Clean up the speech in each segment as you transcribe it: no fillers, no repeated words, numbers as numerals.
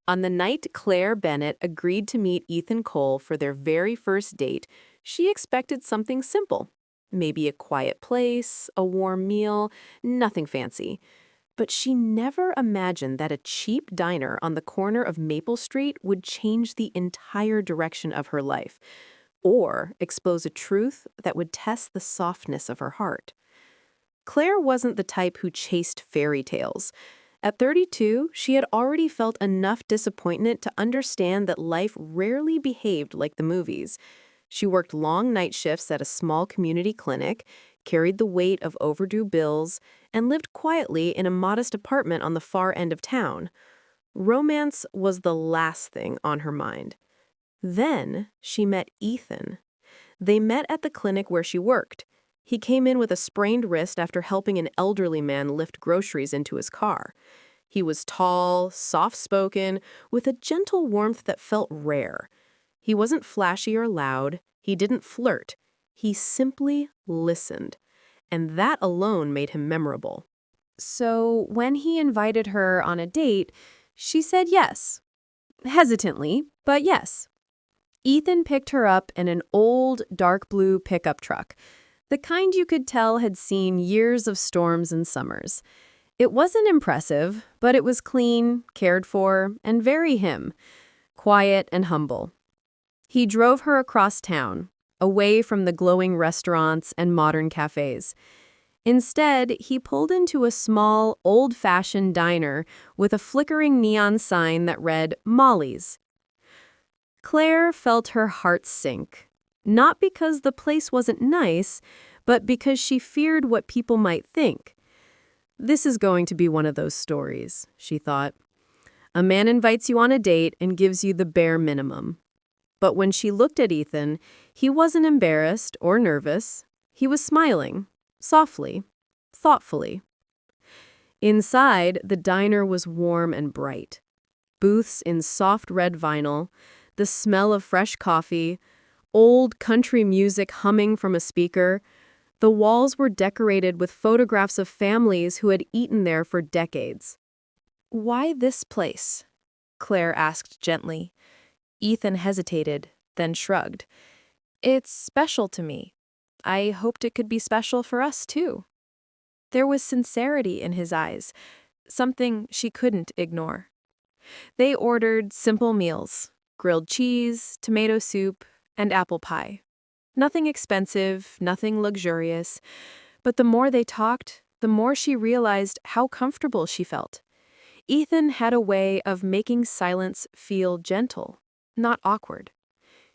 On the night Claire Bennett agreed to meet Ethan Cole for their very first date, she expected something simple. Maybe a quiet place, a warm meal, nothing fancy. But she never imagined that a cheap diner on the corner of Maple Street would change the entire direction of her life, or expose a truth that would test the softness of her heart. Claire wasn't the type who chased fairy tales. At 32, she had already felt enough disappointment to understand that life rarely behaved like the movies. She worked long night shifts at a small community clinic, carried the weight of overdue bills, and lived quietly in a modest apartment on the far end of town. Romance was the last thing on her mind. Then she met Ethan. They met at the clinic where she worked. He came in with a sprained wrist after helping an elderly man lift groceries into his car. He was tall, soft-spoken, with a gentle warmth that felt rare. He wasn't flashy or loud. He didn't flirt. He simply listened. And that alone made him memorable. So when he invited her on a date, she said yes. Hesitantly, but yes. Ethan picked her up in an old, dark blue pickup truck, the kind you could tell had seen years of storms and summers. It wasn't impressive, but it was clean, cared for, and very him, quiet and humble. He drove her across town, away from the glowing restaurants and modern cafes. Instead, he pulled into a small, old-fashioned diner with a flickering neon sign that read, Molly's. Claire felt her heart sink, not because the place wasn't nice, but because she feared what people might think. This is going to be one of those stories, she thought. A man invites you on a date and gives you the bare minimum. But when she looked at Ethan, he wasn't embarrassed or nervous. He was smiling, softly, thoughtfully. Inside, the diner was warm and bright. Booths in soft red vinyl, the smell of fresh coffee, old country music humming from a speaker. The walls were decorated with photographs of families who had eaten there for decades. "Why this place?" Claire asked gently. Ethan hesitated, then shrugged. "It's special to me. I hoped it could be special for us, too." There was sincerity in his eyes, something she couldn't ignore. They ordered simple meals, grilled cheese, tomato soup, and apple pie. Nothing expensive, nothing luxurious. But the more they talked, the more she realized how comfortable she felt. Ethan had a way of making silence feel gentle, not awkward.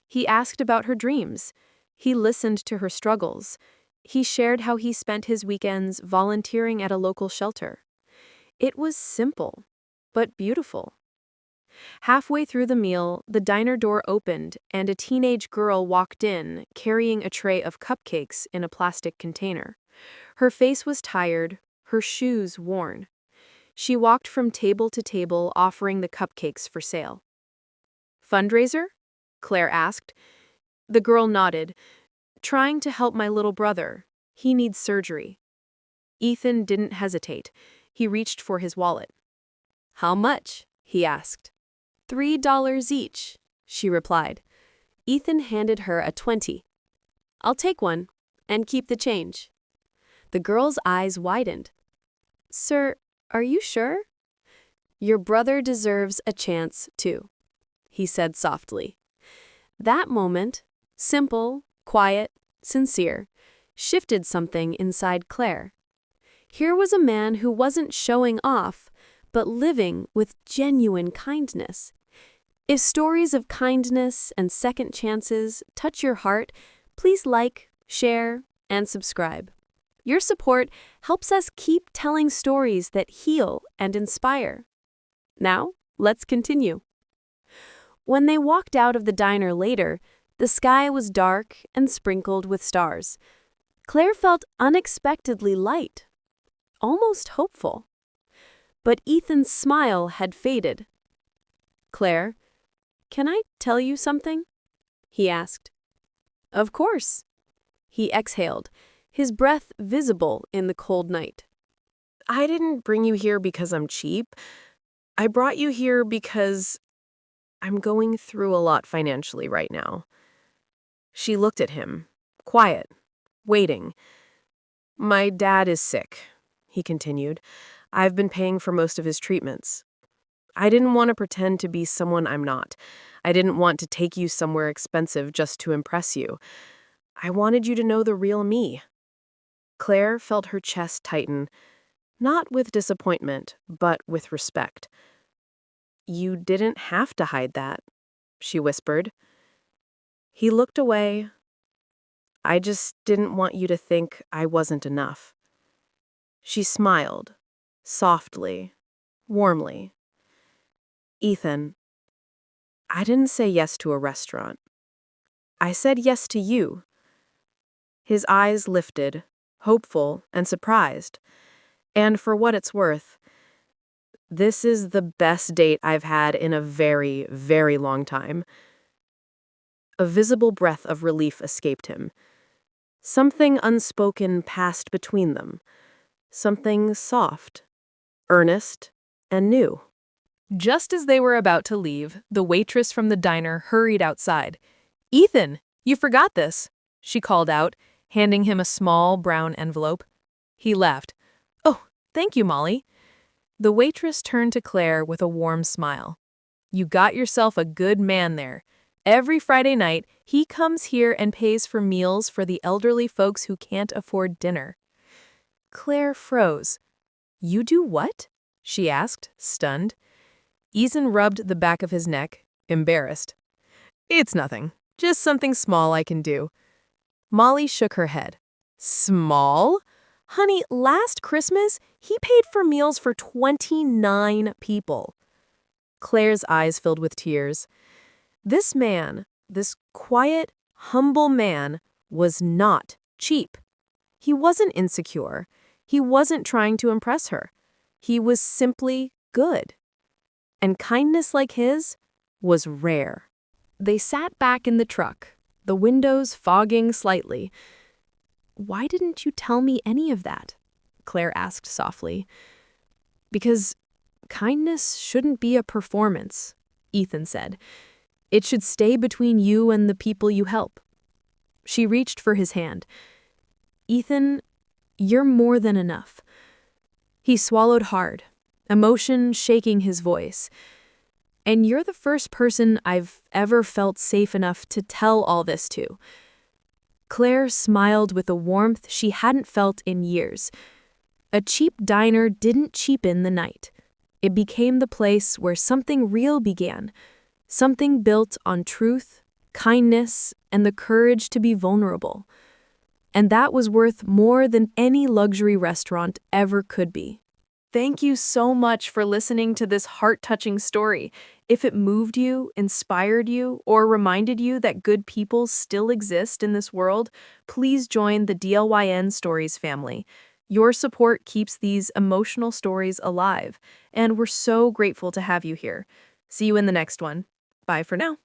He asked about her dreams. He listened to her struggles. He shared how he spent his weekends volunteering at a local shelter. It was simple, but beautiful. Halfway through the meal, the diner door opened and a teenage girl walked in, carrying a tray of cupcakes in a plastic container. Her face was tired, her shoes worn. She walked from table to table, offering the cupcakes for sale. "Fundraiser?" Claire asked. The girl nodded. "Trying to help my little brother. He needs surgery." Ethan didn't hesitate. He reached for his wallet. "How much?" he asked. $3 each," she replied. Ethan handed her a 20. "I'll take one, and keep the change." The girl's eyes widened. "Sir, are you sure?" "Your brother deserves a chance, too," he said softly. That moment, simple, quiet, sincere, shifted something inside Claire. Here was a man who wasn't showing off, but living with genuine kindness. If stories of kindness and second chances touch your heart, please like, share, and subscribe. Your support helps us keep telling stories that heal and inspire. Now, let's continue. When they walked out of the diner later, the sky was dark and sprinkled with stars. Claire felt unexpectedly light, almost hopeful. But Ethan's smile had faded. "Claire, can I tell you something?" he asked. "Of course." He exhaled, his breath visible in the cold night. "I didn't bring you here because I'm cheap. I brought you here because I'm going through a lot financially right now. She looked at him, quiet, waiting. My dad is sick, he continued. I've been paying for most of his treatments. I didn't want to pretend to be someone I'm not. I didn't want to take you somewhere expensive just to impress you. I wanted you to know the real me. Claire felt her chest tighten, not with disappointment, but with respect. You didn't have to hide that, she whispered. He looked away. I just didn't want you to think I wasn't enough. She smiled, softly, warmly. Ethan, I didn't say yes to a restaurant. I said yes to you. His eyes lifted, hopeful and surprised. And for what it's worth, this is the best date I've had in a very, very long time. A visible breath of relief escaped him. Something unspoken passed between them. Something soft, earnest, and new. Just as they were about to leave, the waitress from the diner hurried outside. "Ethan, you forgot this," she called out, handing him a small brown envelope. He laughed. "Oh, thank you, Molly." The waitress turned to Claire with a warm smile. "You got yourself a good man there. Every Friday night, he comes here and pays for meals for the elderly folks who can't afford dinner." Claire froze. "You do what?" she asked, stunned. Ethan rubbed the back of his neck, embarrassed. "It's nothing. Just something small I can do." Molly shook her head. "Small? Honey, last Christmas, he paid for meals for 29 people." Claire's eyes filled with tears. This man, this quiet, humble man, was not cheap. He wasn't insecure. He wasn't trying to impress her. He was simply good. And kindness like his was rare. They sat back in the truck, the windows fogging slightly. "Why didn't you tell me any of that?" Claire asked softly. "Because kindness shouldn't be a performance," Ethan said. "It should stay between you and the people you help." She reached for his hand. "Ethan, you're more than enough." He swallowed hard, emotion shaking his voice. "And you're the first person I've ever felt safe enough to tell all this to." Claire smiled with a warmth she hadn't felt in years. A cheap diner didn't cheapen the night. It became the place where something real began, something built on truth, kindness, and the courage to be vulnerable. And that was worth more than any luxury restaurant ever could be. Thank you so much for listening to this heart-touching story. If it moved you, inspired you, or reminded you that good people still exist in this world, please join the DLYN Stories family. Your support keeps these emotional stories alive, and we're so grateful to have you here. See you in the next one. Bye for now.